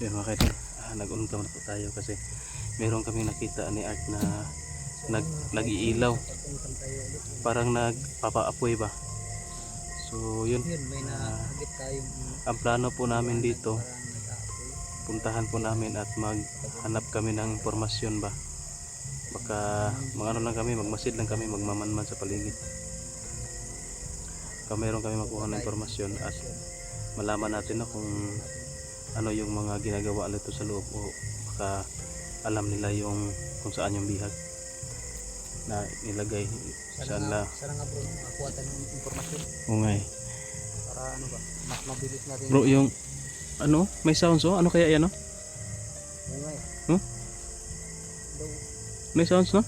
So yun mga kaidol, nag-untaw na po tayo kasi meron kami nakita ni Art na nag-iilaw, parang nagpapaapoy ba. So yun, ang plano po namin dito, puntahan po namin at maghanap kami ng impormasyon ba. Baka ano lang kami, magmasid lang kami, magmamanman sa paligid. Baka meron kami makuha ng impormasyon at malaman natin na kung ano yung mga ginagawa nito sa loob, o baka alam nila yung kung saan yung bihag na nilagay. Saan la? Sana nga bro, makakuha tayo ng impormasyon. Ungay. Para ano ba, mas mabilis natin. Bro, yung ano, may sounds oh? Ano kaya yan oh? Ungay. Huh? May sounds no?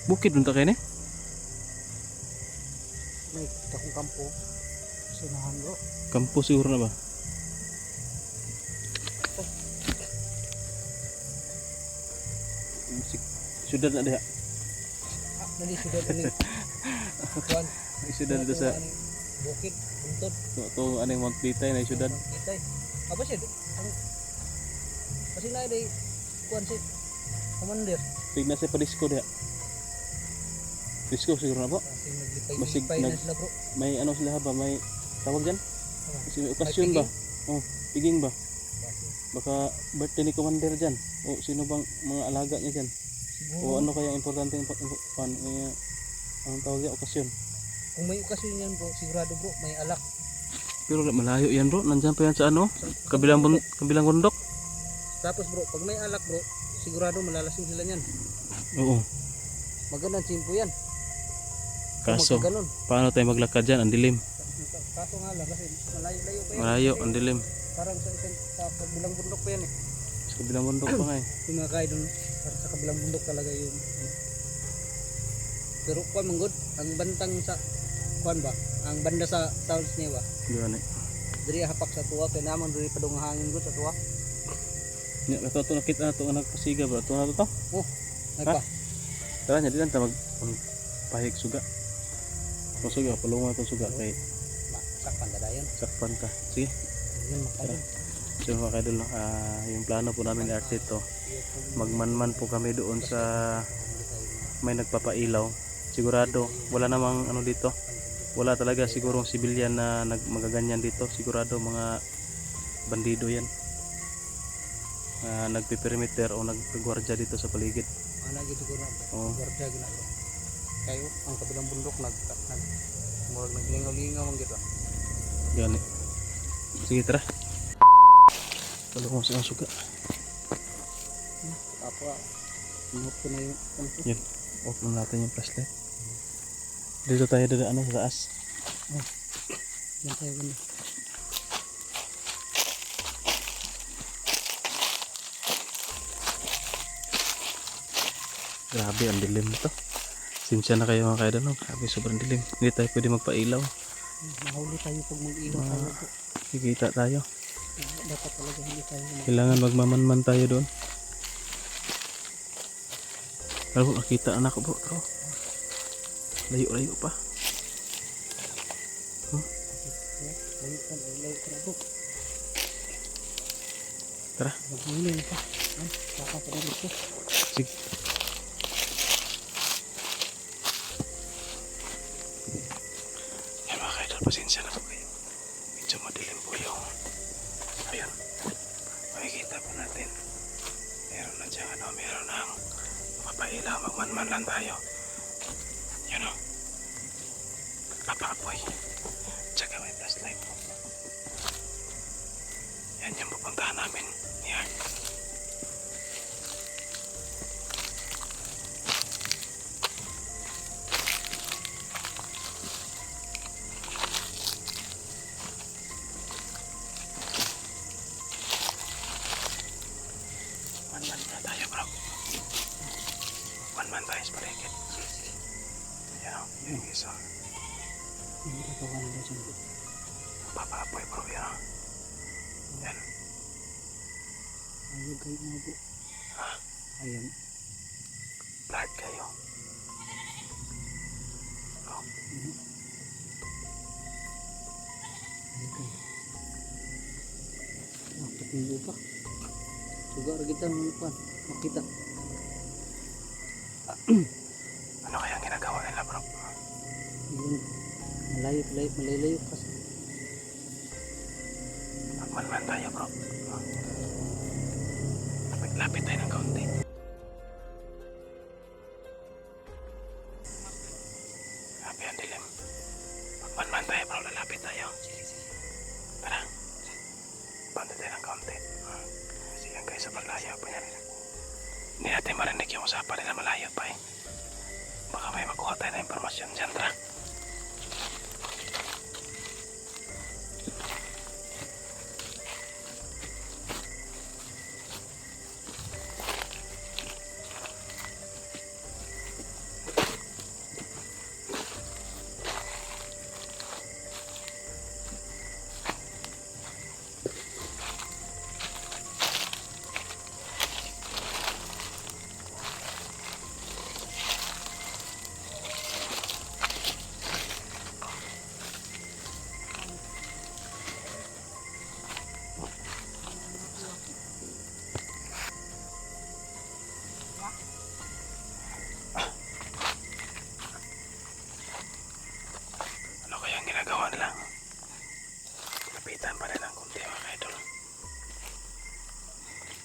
Bukid nung takay ni? May kita kong kampo. Sinahan bro. Kampo siguro na ba? Sudah na diha. Nali sudah ni. Kuan. Sudah dito sa bukid, buntod. to aning Mount Pitay na sudah. Pitay. Apa sih? Ang kasi na day kuan si commander. Tignan sa padisko diha. Disco siguro na po. Masig na sila bro. May ano sila ba? May tawag diyan? Kasi may okasyon ba? Oh, piging ba? Baka birthday ni commander diyan. O sino bang mga alaga niya diyan? O ano kaya importante yung ang tawag niya, okasyon? Kung may okasyon yan bro, sigurado bro, may alak. Pero malayo yan bro, nandiyan pa yan sa ano? Kabilang bundok. Tapos bro, pag may alak bro, sigurado malalasing sila niyan. Oo. Magandang simpo yan. Kaso, paano tayo maglakad dyan? Ang dilim. Kaso nga lang, kasi malayo-layo pa yan. Malayo, ang dilim. Parang sa kabilang bundok pa yan eh. Sa kabilang bundok pa nga eh. Yung mga kaidol, parang sa kabilang bundok talaga yung pero kuan manggod, ang bantang sa kuan ba? Ang banda sa South niya ba? Diyan eh. Diri hapak sa tuwa, kaya naman diri padung hangin gud sa tuwa. Nya kato nakita na to anak pasiga bro. To na to. Oh, ay pa. Tara nya dilan ta pahig suga. Suga, palungan itong suga kay sakpan ka dayon. Sakpan ka. Sige. Yun makadol. So mga kaidol, yung plano po namin ni Arte to, magmanman po kami doon sa may nagpapailaw. Sigurado wala namang ano dito, wala talaga sigurong sibilyan na magaganyan dito. Sigurado mga bandido yan, nagpiperimeter o nagpagwardya dito sa paligid. Ano siguro na gwardiya gina bro. Kayo ang kabilang bundok naglingaw-lingaw ang gito. Gani. Sige tara. Palungan sa suga. Apa? Inop ko na yung kampo. Yan. Off na natin yung flashlight. Dito tayo dadaan sa taas. Oh. Yan tayo ganda. Grabe, ang dilim nito. Sinsya na kayo mga kaidol, no? Grabe, sobrang dilim. Hindi tayo pwede magpailaw. Mahuli tayo pag mag-ilaw tayo po. Kikita tayo. Dapat talaga hindi tayo Kailangan magmamanman tayo doon. Pero nakita anak ko bro. Pero layo-layo pa. Tara. Maghuli pa. Kakapadali ko. Sige. Yan mga kaidol, pasensya na po kayo. Medyo madilim po yung ayun. Makikita po natin. Meron na dyan ano, meron ng mapailaw, magmanman lang tayo. Yan o. Papapoy. Tsaka may flashlight po. Yan yung pupuntahan namin. Yan. Manman na tayo bro. Manman tayo sa paligid. Yan o. Yan yung isa. Hindi ka kawan na dyan. Papapoy bro. Yan o. Yan. Ayaw kayo mga bro. Ha? Ayan. Blood kayo. Oh. Ayaw kayo. Hindi pa. Sugar kita kuan makita. Ano kaya ang ginagawa nila bro? Yung malayo kasi. Magmanman tayo bro. Lapit tayo ng kaunti. Grabe ang dilim. Magmanman tayo bro, lalapit tayo. Tara. Banda tayo ng kaunti. Kasi yan guys, sa malayo pa yan. Hindi natin marinig yung usapan nila, malayo pa eh. Baka may makuha tayo na impormasyon dyan. Tara. Ano kaya ang ginagawa nila? Lapitan pa rin ang kunti mga idol.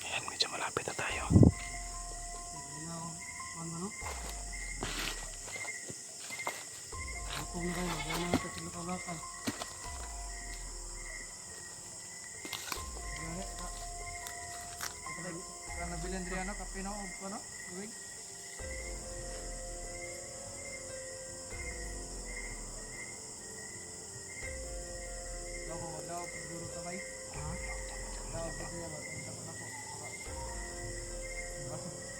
Ayan, medyo malapit na tayo. Ano? Ako na kayo, wala na ito sila kaulakan. Karena bilang dari anak kape no, ano? Uwing. Daw siguro tabay. Ha? Daw pwede ya ba? Ang dapat ako.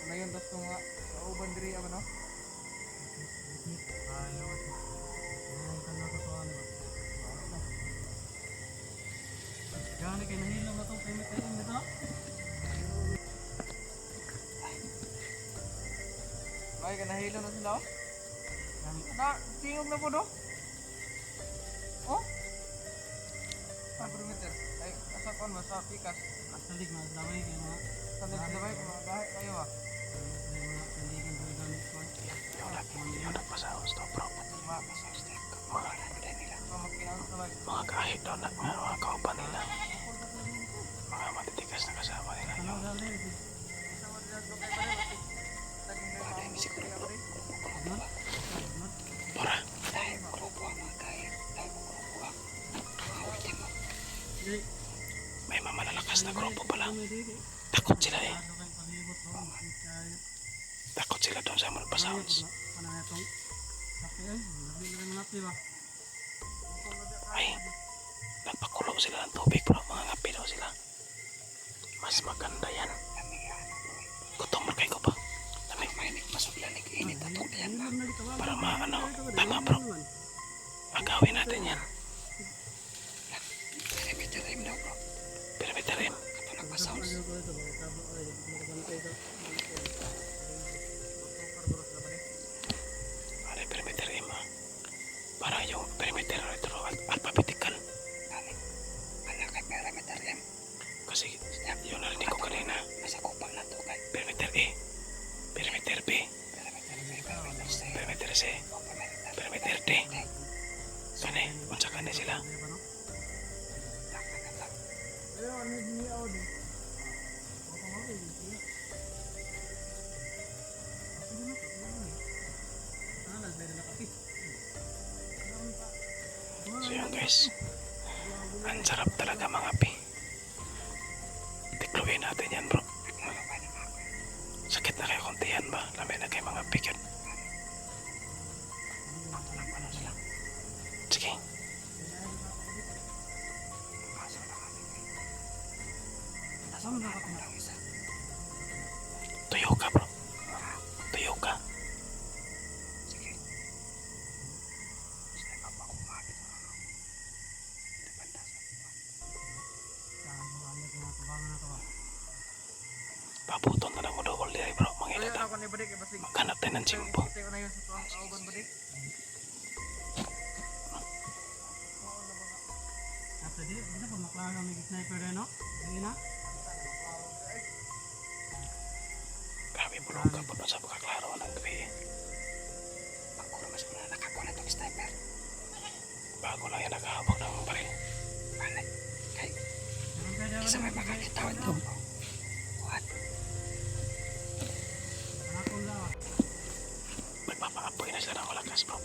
Ngayon das ko nga sa uban diri ano no? Ayo. Ay kan ako to ano. Gani kay nahilo na to kay metin nito. Ay kan nahilo na sila. Na tingog na po do. Oh? Sa perimeter. Ay asa kon ba sa pikas. Asalig na daway kay mga salig daway kay mga bahay kayo ah. Yung nagpasaos to bro. Mga kahit daw na mga kaupan nila. Mga matitigas na kasama nila yun. Tora. May mamalalakas na grupo pala. Takot sila eh. Takot sila doon sa Malpasounds. Ay, nagpakulo sila ng tubig bro. Mga ngapi daw sila. Mas maganda yan. Gutom mo kayo pa. Lamig mainit, masuglanig, init at yan. Para maano, tama bro. Agawin natin yan. Perimeter daw bro. Perimeter Kato nagpasounds. Ada perimeter ha. Para yung perimeter ito alphabetical. Ano kay perimeter M? Kasi yun narinig ko kanina. Nasa kupang na to kay perimeter E. Perimeter B. Perimeter C. Perimeter D. Kani, unsa kani sila? So yun guys, ang sarap talaga mga pi. Tikluin natin yan bro. Sakit na kayo kuntihan ba? Lamay na kayo mga pi yun. Sige. Tuyo ka bro. Tuyo ka. Pabuton na lang mo daw ulit bro. Mangilata. Maghanap tayo ng simpo. Tadi, bisa pemaklanan may sniper na, no? Hindi na. Bulong ka po doon sa pagkaklaro ng gabi. Pagkuro mas muna nakakuha na itong sniper. Bago lang yan nakahabak ng baril. Balik. Kay. Isa may makakita ito. What? Magpapaapoy na sila ng malakas bro.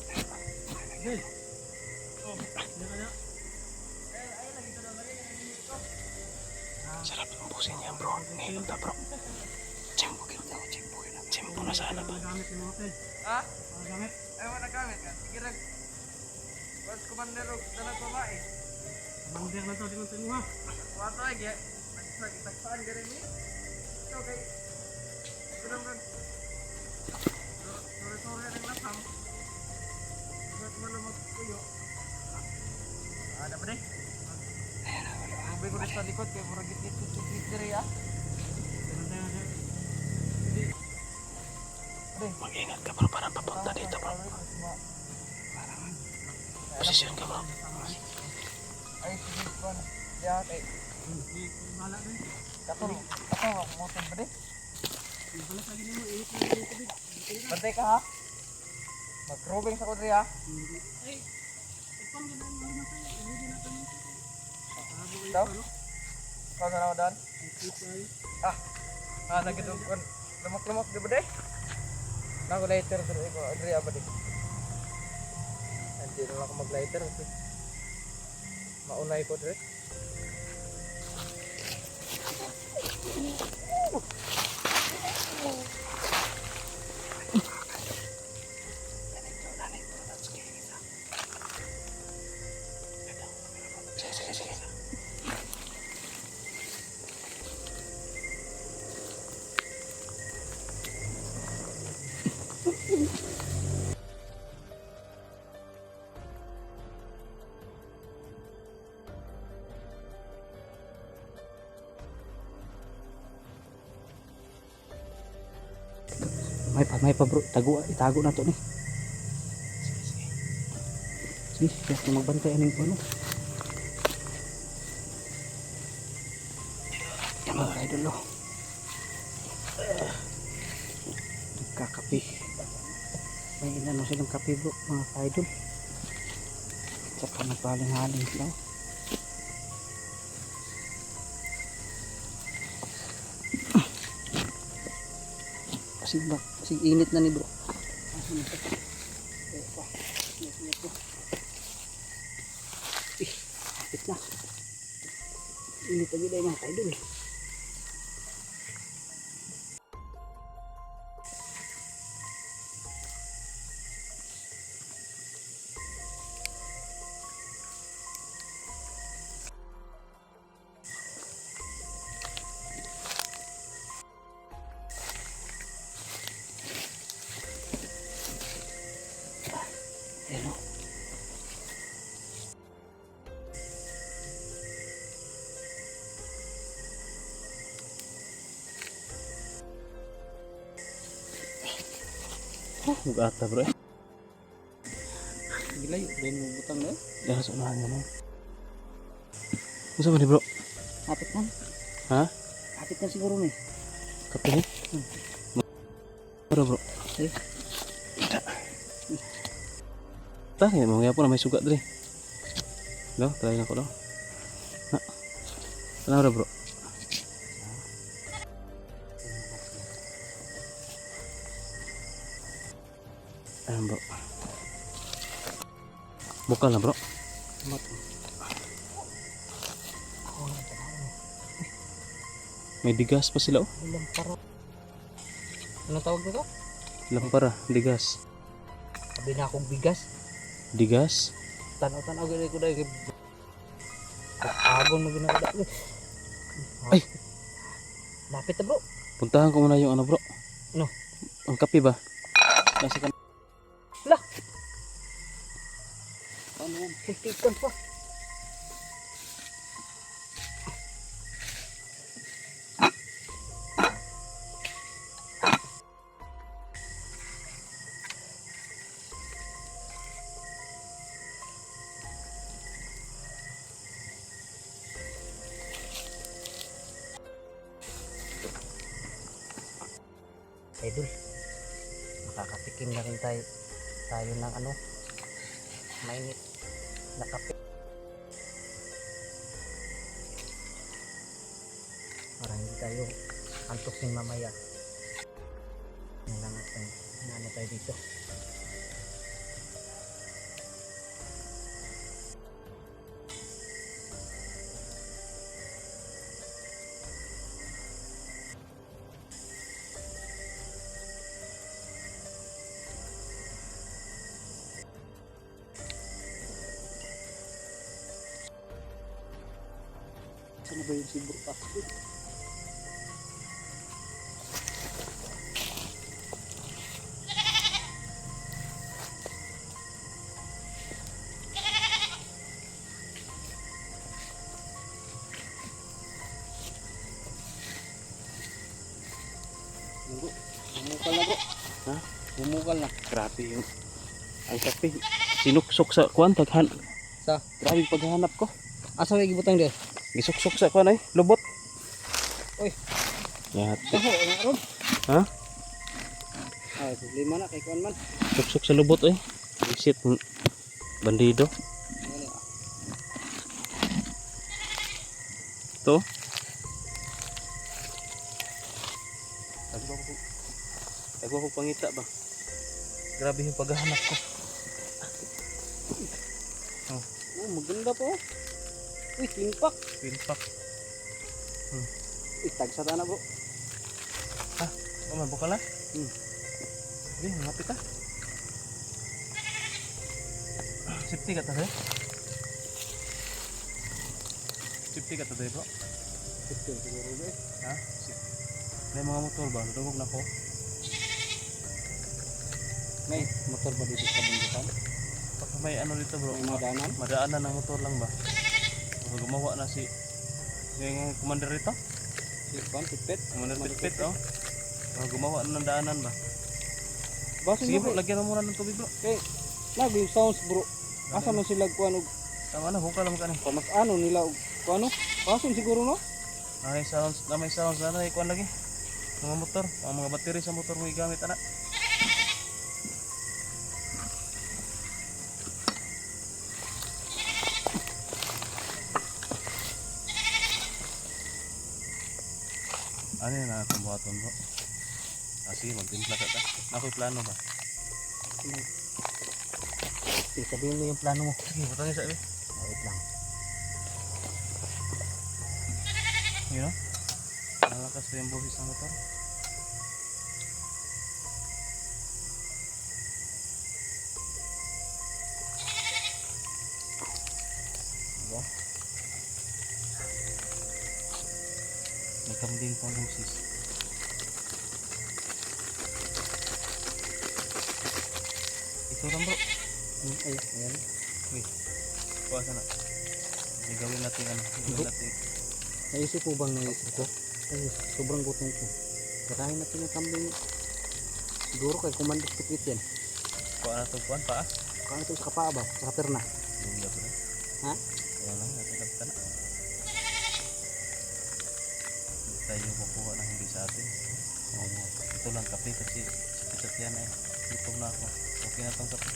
Sarap ng busin niya bro. Ngayon na bro. Tsimpo kita ako. Tsimpo na sana ba? Ha? Ay, wala gamit ka. Sige rin. Bas komandero, dalag babae. Mangder na to di man timo ha. Wato ay, gaya. Nagsagsaan ka rin eh. Ito kay... Sulam kang... Sore-sore ng lasam. Ba't mo lang magkuyo? Ada pa rin? Mabay ko rin sa likod kaya murag git-git diri ah. Mag-ingat ka bro para papunta dito bro. Posisyon ka bro. Ay, sige ko na. Diya kay... Kato makumotin ba rin? Bantay ka ha? Mag-robing sa kodri ha? Daw? Ikaw na ako daan? Nagitong kon. Lumak-lumak di ba day? Naku lighter dito ko. Adri ba day? Hindi na ako mag-lighter. Maunay ko dito. Sige. May pa bro, itago na to ni. Sige, kaya magbantay aning ano. Yan mga idol oh. Nagkakape. May inano silang kape bro, mga idol. Saka nagpaling-haling sila. Kasi init na ni bro. Kapit na. Init lagi dahil mga idol. Hello. Bugata bro. Gilayo ben mo butang na. Jangan sok nahan mo. Masa ba ni bro? Hapit na. Ha? Hapit na siguro ni. Kape ni? Bro. Eh. Tanya mo ngaya po na may sugat dre. Lo, try na ko lo. Ha. Kenapa bro? Ayan bro. Bukal na bro. May digas pa sila oh. Lampara. Ano tawag nito? Lampara, digas. Sabi na akong bigas. Digas? Tanaw-tanaw gani ko dai. Agon mo ginagawa. Ay! Lapit na bro. Puntahan ko muna yung ano bro. Ano? Ang kape ba? Nasa kan. Lah. Ano yan? Hitikan pa. idol. Makakatikim na rin tayo ng ano, mainit na kape. Para hindi tayo antosin mamaya. Yan lang natin. Ano tayo dito. Saan ba yung sibur pa? Bro, bumukal na bro. Ha? Bumukal na. Grabe yung ang kape. Sinuksok sa kuwan taghan. Sa? Grabe paghahanap ko. Asa may gibutang dia? Gisuksok sa kuwan ay lubot. Uy. Yat. Kaho, nga ron. Ha? Ay, problema na kay kuan man. Suksok sa lubot eh. Visit bandido. Ano ah. To. Agwa ko pangita ba? Grabe yung paghahanap ko. Oh, maganda po. Uy, timpak. Pilpak. Uy, tagsa ta na bro. Kaman buka la? Hmm. Sige, ngapit ka. Safety ka ta, Safety ka ta, bro. Ito siguro bro. Ha? May mga motor ba? Dugog na ko. May motor ba dito sa bundukan? Pag may ano dito bro, May madanan? madaanan ng motor lang ba? Pag gumawa na si yung commander rito, Si kuan, tipet. commander Pitpit oh. Pag gumawa na ng daanan ba? Basin Sige mo bro, bro. lagyan mo muna ng tubig bro. Kay nabi sounds bro. Asa man sila kuan og Tama na, hukal lang ka ni. pamas ano nila og kuan no? Basin siguro no? May sounds na na ikuan lagi. Mga motor, mga battery sa motor mo igamit ana. Ano yun na itong buhaton bro? Sige, magtimpla ka ta. Ako'y plano ba? Sige, sabihin mo yung plano mo. Sige, butangin sa ibi. Wait lang. You know? Nalakas pa yung buhis ng motor. Diba? Nagkambing pang busis. Ito lang bro. Ay, ayan. Wait. Kuha sana. Sige, gawin natin ano. Gawin natin. Naisip ko bang naisip ko? Ay, sobrang gutom ko. Karahin natin yung kambing. Siguro kay Commander Tipit yan. Kuha na ito kuhan pa ah. Kung ito sa kapaa ba? Sa kaperna. Yung gato na. Ha? Kaya lang natin kapitan na. Hindi tayo makuha ng hindi sa atin. Ito lang kape kasi sakit at yan eh. Gutom na ako. Okay na itong kape.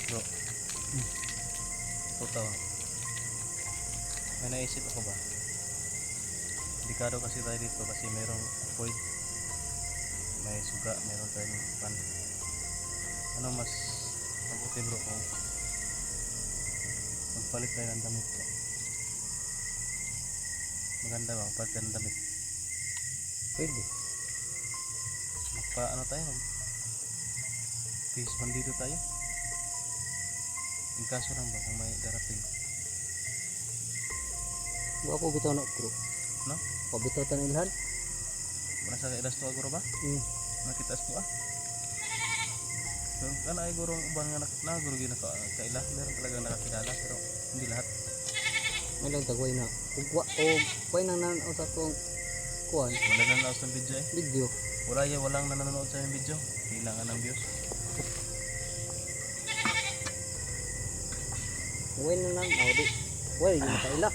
Bro. Ito may naisip ako ba? Delikado kasi tayo dito kasi mayroong apoy. May suga, mayroon tayong pan. Ano mas mabuti bro kung magpalit tayo ng damit bro? Maganda ba magpalit tayo ng damit? Pwede. Magpa ano tayo? Peace bandido tayo? In kaso lang ba kung may darating? Buka po bitaw na bro. No? Pabitaw tayo ng ilhan. Wala sa kailas to aguro ba? Nakita to ah. Pero kana ay gurong ubang nga guro gina kaila, meron talaga nakakilala pero hindi lahat. May lang tagway na. Ugwa o way nang nanaw sa tong kuan. Wala na nanood sa video eh. Video. Walang nanonood sa yung video. Kailangan ng views. Uwin na lang. Oh, di. Uy, yung kaila.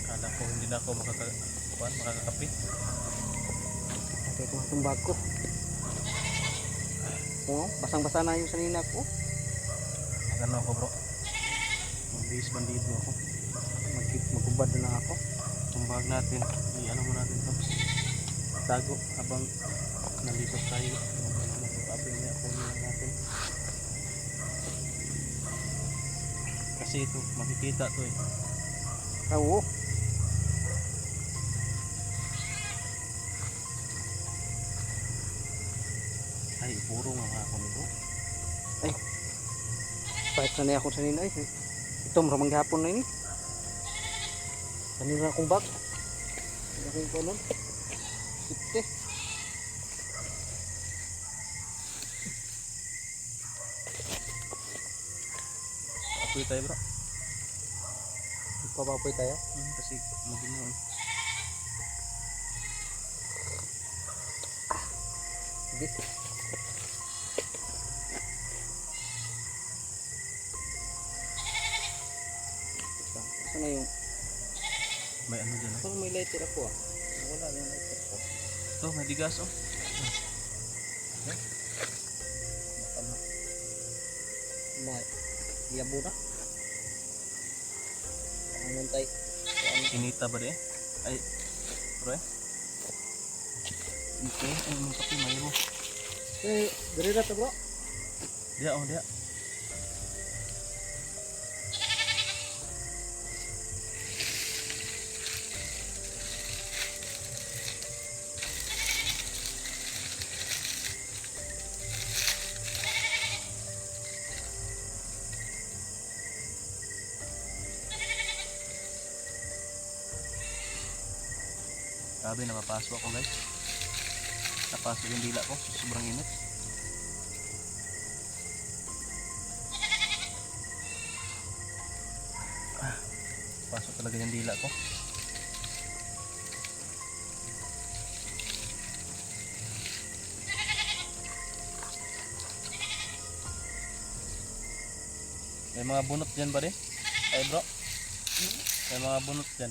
Kala ko hindi na ako makakakape. Okay, kung itong bag ko. Oh, basang-basa na yung sanina ko. Magano ako bro. Magbihis bandido ako. Magubad na lang ako. Itong bag natin, i-ano mo natin to. Tago habang nandito tayo. Magpapabi niya ako lang natin. Kasi ito, makikita to eh. Oo. Ay, puro nga ako nito. Pahit na niya ako sanina eh. Ito, maramang gapon na ini. Kanina akong bag. Kanina akong kanon. Sipte. Apoy tayo bro. Papapoy tayo. Kasi maginoon. Sige. Saan na yung... May ano dyan. Parang may lighter ako ah. Wala yung lighter ko. Ito, may digas oh. Baka yabo na. Anong tayo? Kinita ba de? Ay, bro eh. Okay, ay may kape, may mo. Eh, dari na to bro. Dia, oh dia. Grabe, napapasok ako guys. Napasok yung dila ko, sobrang init. Pasok talaga yung dila ko. May mga bunot dyan ba de? Ay bro? May mga bunot dyan.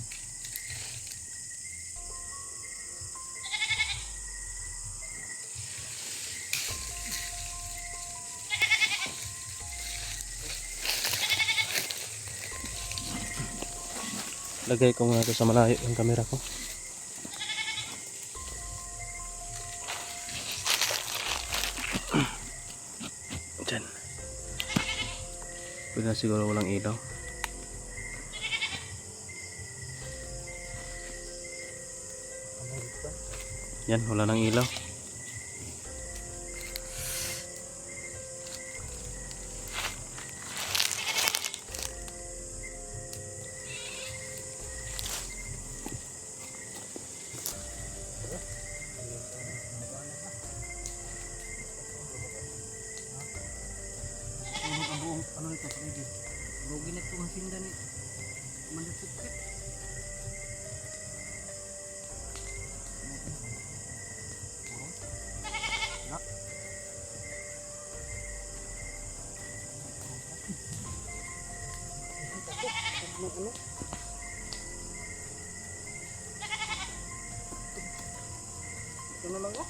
Lagay ko nga ito sa malayo yung camera ko. Diyan. Pwede na siguro walang ilaw. Yan, wala nang ilaw. Ano nito? Lugi na itong sinda ni Mandasikit. Ano? Ito na lang oh.